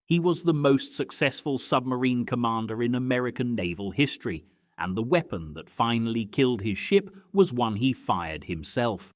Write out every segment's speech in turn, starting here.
He was the most successful submarine commander in American naval history, and the weapon that finally killed his ship was one he fired himself.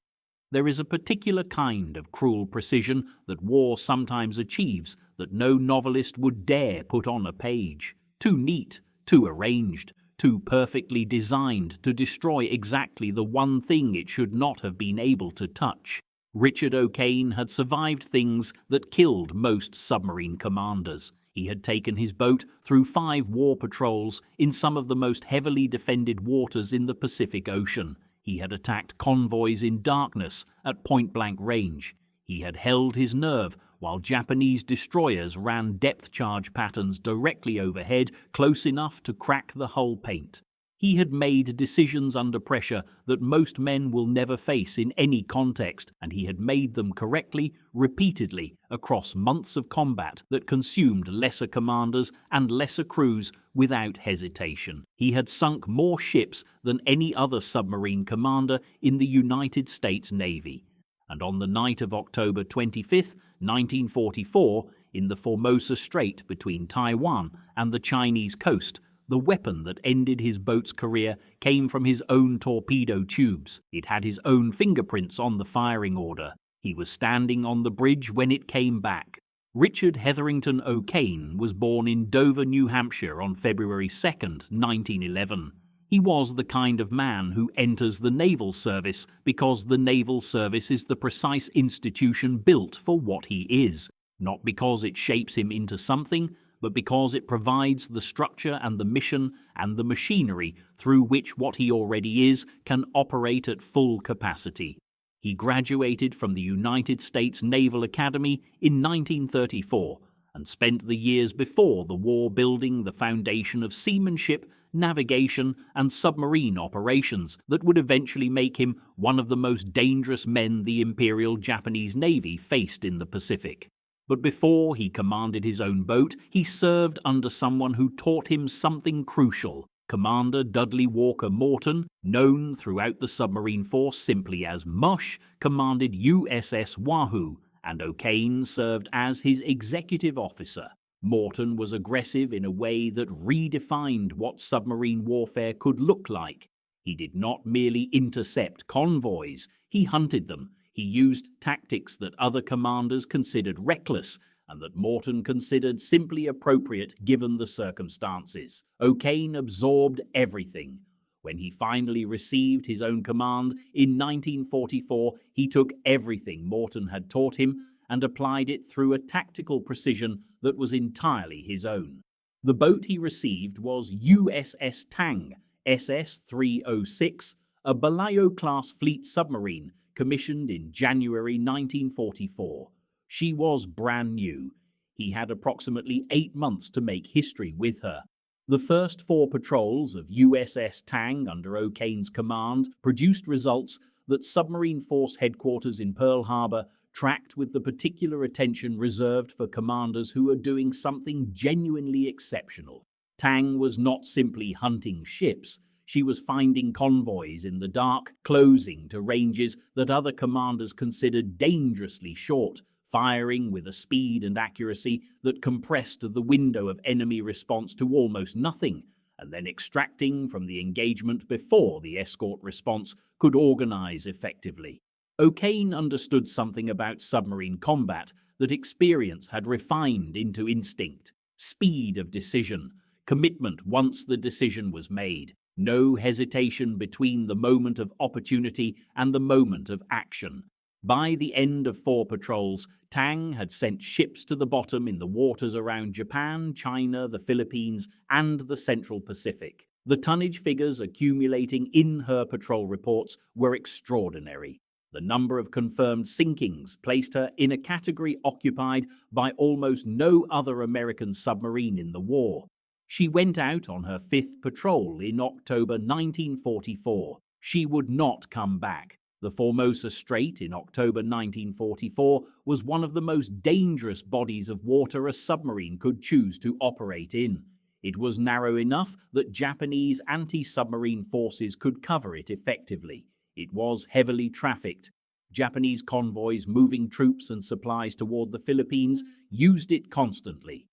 There is a particular kind of cruel precision that war sometimes achieves that no novelist would dare put on a page. Too neat, too arranged, too perfectly designed to destroy exactly the one thing it should not have been able to touch. Richard O'Kane had survived things that killed most submarine commanders. He had taken his boat through 5 war patrols in some of the most heavily defended waters in the Pacific Ocean. He had attacked convoys in darkness at point-blank range. He had held his nerve while Japanese destroyers ran depth charge patterns directly overhead, close enough to crack the hull paint. He had made decisions under pressure that most men will never face in any context, and he had made them correctly, repeatedly, across months of combat that consumed lesser commanders and lesser crews without hesitation. He had sunk more ships than any other submarine commander in the United States Navy. And on the night of October 25, 1944, in the Formosa Strait between Taiwan and the Chinese coast, the weapon that ended his boat's career came from his own torpedo tubes. It had his own fingerprints on the firing order. He was standing on the bridge when it came back. Richard Hetherington O'Kane was born in Dover, New Hampshire on February 2, 1911. He was the kind of man who enters the naval service because the naval service is the precise institution built for what he is, not because it shapes him into something, but because it provides the structure and the mission and the machinery through which what he already is can operate at full capacity. He graduated from the United States Naval Academy in 1934 and spent the years before the war building the foundation of seamanship, navigation, and submarine operations that would eventually make him one of the most dangerous men the Imperial Japanese Navy faced in the Pacific. But before he commanded his own boat, he served under someone who taught him something crucial. Commander Dudley Walker Morton, known throughout the submarine force simply as Mush, commanded USS Wahoo, and O'Kane served as his executive officer. Morton was aggressive in a way that redefined what submarine warfare could look like. He did not merely intercept convoys, he hunted them. He used tactics that other commanders considered reckless and that Morton considered simply appropriate given the circumstances. O'Kane absorbed everything. When he finally received his own command in 1944, he took everything Morton had taught him and applied it through a tactical precision that was entirely his own. The boat he received was USS Tang, SS-306, a Balao-class fleet submarine commissioned in January 1944. She was brand new. He had approximately 8 months to make history with her. The first 4 patrols of USS Tang under O'Kane's command produced results that Submarine Force Headquarters in Pearl Harbor tracked with the particular attention reserved for commanders who are doing something genuinely exceptional. Tang was not simply hunting ships. She was finding convoys in the dark, closing to ranges that other commanders considered dangerously short, firing with a speed and accuracy that compressed the window of enemy response to almost nothing, and then extracting from the engagement before the escort response could organize effectively. O'Kane understood something about submarine combat that experience had refined into instinct: speed of decision, commitment once the decision was made, no hesitation between the moment of opportunity and the moment of action. By the end of 4 patrols, Tang had sent ships to the bottom in the waters around Japan, China, the Philippines, and the Central Pacific. The tonnage figures accumulating in her patrol reports were extraordinary. The number of confirmed sinkings placed her in a category occupied by almost no other American submarine in the war. She went out on her 5th patrol in October 1944. She would not come back. The Formosa Strait in October 1944 was one of the most dangerous bodies of water a submarine could choose to operate in. It was narrow enough that Japanese anti-submarine forces could cover it effectively. It was heavily trafficked. Japanese convoys moving troops and supplies toward the Philippines used it constantly.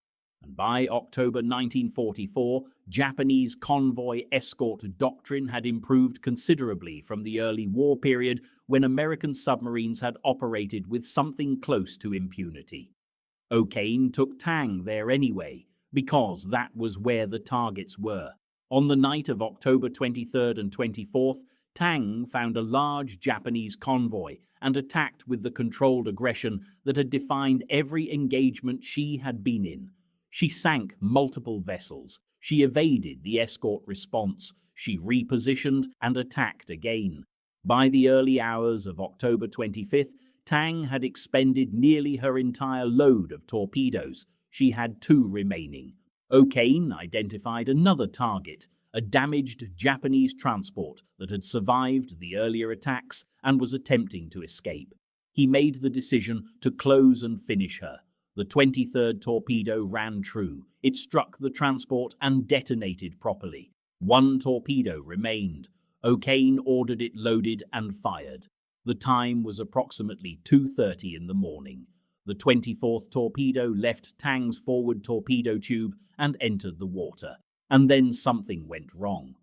and by October 1944, Japanese convoy escort doctrine had improved considerably from the early war period when American submarines had operated with something close to impunity. O'Kane took Tang there anyway, because that was where the targets were. On the night of October 23rd and 24th, Tang found a large Japanese convoy and attacked with the controlled aggression that had defined every engagement she had been in. She sank multiple vessels. She evaded the escort response. She repositioned and attacked again. By the early hours of October 25th, Tang had expended nearly her entire load of torpedoes. She had 2 remaining. O'Kane identified another target, a damaged Japanese transport that had survived the earlier attacks and was attempting to escape. He made the decision to close and finish her. The 23rd torpedo ran true. It struck the transport and detonated properly. 1 torpedo remained. O'Kane ordered it loaded and fired. The time was approximately 2:30 in the morning. The 24th torpedo left Tang's forward torpedo tube and entered the water. And then something went wrong.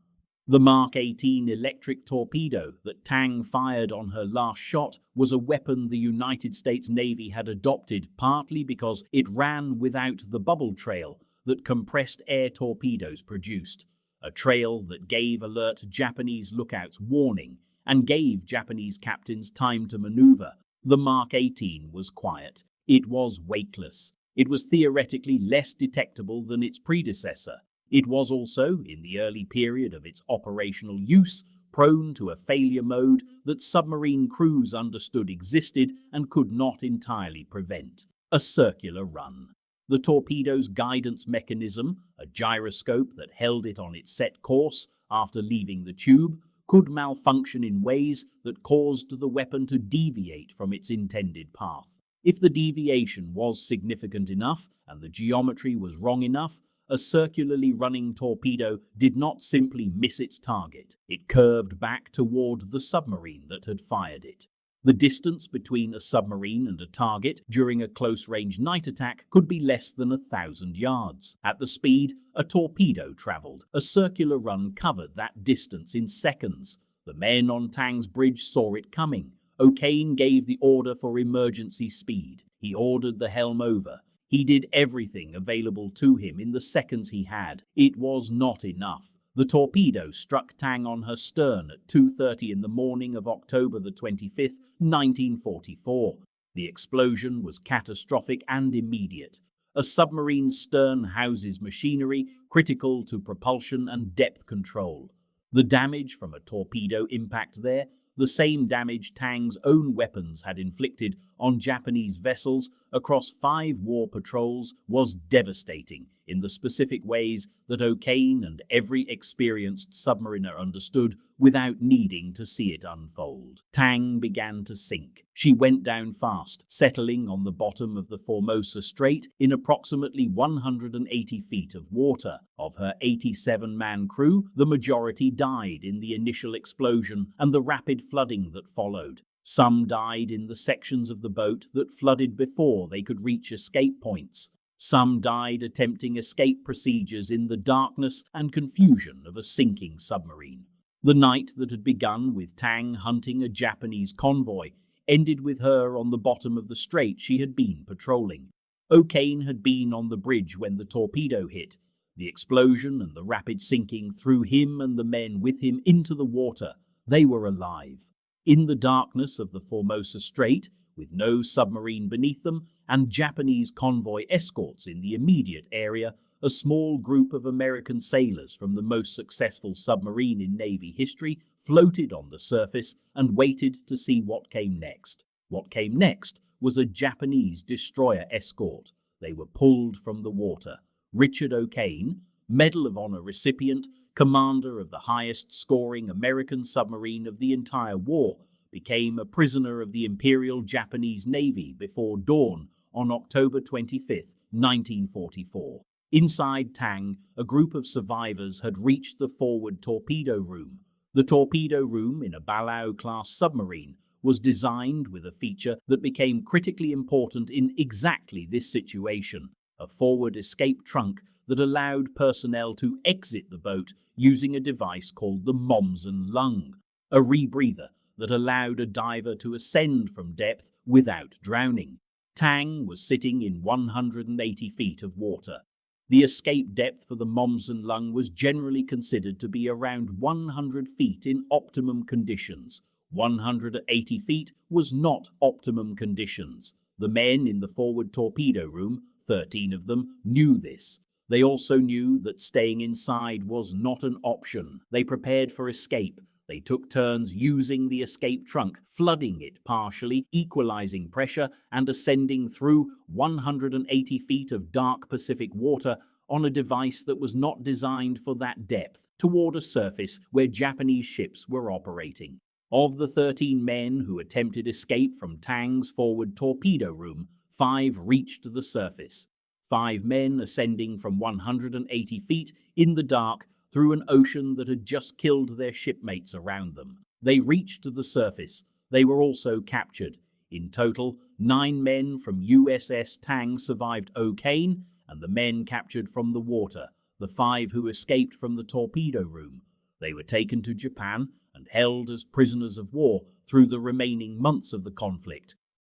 The Mark 18 electric torpedo that Tang fired on her last shot was a weapon the United States Navy had adopted partly because it ran without the bubble trail that compressed air torpedoes produced, a trail that gave alert Japanese lookouts warning and gave Japanese captains time to maneuver. The Mark 18 was quiet. It was weightless. It was theoretically less detectable than its predecessor. It was also, in the early period of its operational use, prone to a failure mode that submarine crews understood existed and could not entirely prevent: a circular run. The torpedo's guidance mechanism, a gyroscope that held it on its set course after leaving the tube, could malfunction in ways that caused the weapon to deviate from its intended path. If the deviation was significant enough and the geometry was wrong enough, a circularly running torpedo did not simply miss its target. It curved back toward the submarine that had fired it. The distance between a submarine and a target during a close-range night attack could be less than 1,000 yards. At the speed a torpedo traveled, a circular run covered that distance in seconds. The men on Tang's bridge saw it coming. O'Kane gave the order for emergency speed. He ordered the helm over. He did everything available to him in the seconds he had. It was not enough. The torpedo struck Tang on her stern at 2:30 in the morning of October the 25th, 1944. The explosion was catastrophic and immediate. A submarine's stern houses machinery critical to propulsion and depth control. The damage from a torpedo impact there, the same damage Tang's own weapons had inflicted on Japanese vessels across 5 war patrols, was devastating in the specific ways that O'Kane and every experienced submariner understood without needing to see it unfold. Tang began to sink. She went down fast, settling on the bottom of the Formosa Strait in approximately 180 feet of water. Of her 87-man crew, the majority died in the initial explosion and the rapid flooding that followed. Some died in the sections of the boat that flooded before they could reach escape points. Some died attempting escape procedures in the darkness and confusion of a sinking submarine. The night that had begun with Tang hunting a Japanese convoy ended with her on the bottom of the strait she had been patrolling. O'Kane had been on the bridge when the torpedo hit. The explosion and the rapid sinking threw him and the men with him into the water. They were alive. In the darkness of the Formosa Strait, with no submarine beneath them and Japanese convoy escorts in the immediate area, a small group of American sailors from the most successful submarine in Navy history floated on the surface and waited to see what came next. What came next was a Japanese destroyer escort. They were pulled from the water. Richard O'Kane, Medal of Honor recipient, commander of the highest-scoring American submarine of the entire war, became a prisoner of the Imperial Japanese Navy before dawn on October 25, 1944. Inside Tang, a group of survivors had reached the forward torpedo room. The torpedo room in a Balao-class submarine was designed with a feature that became critically important in exactly this situation: a forward escape trunk that allowed personnel to exit the boat using a device called the Momsen lung, a rebreather that allowed a diver to ascend from depth without drowning. Tang was sitting in 180 feet of water. The escape depth for the Momsen lung was generally considered to be around 100 feet in optimum conditions. 180 feet was not optimum conditions. The men in the forward torpedo room, 13 of them, knew this. They also knew that staying inside was not an option. They prepared for escape. They took turns using the escape trunk, flooding it partially, equalizing pressure, and ascending through 180 feet of dark Pacific water on a device that was not designed for that depth, toward a surface where Japanese ships were operating. Of the 13 men who attempted escape from Tang's forward torpedo room, 5 reached the surface. 5 men ascending from 180 feet in the dark through an ocean that had just killed their shipmates around them. They reached the surface. They were also captured. In total, 9 men from USS Tang survived okay, and the men captured from the water, the 5 who escaped from the torpedo room. They were taken to Japan and held as prisoners of war through the remaining months of the conflict.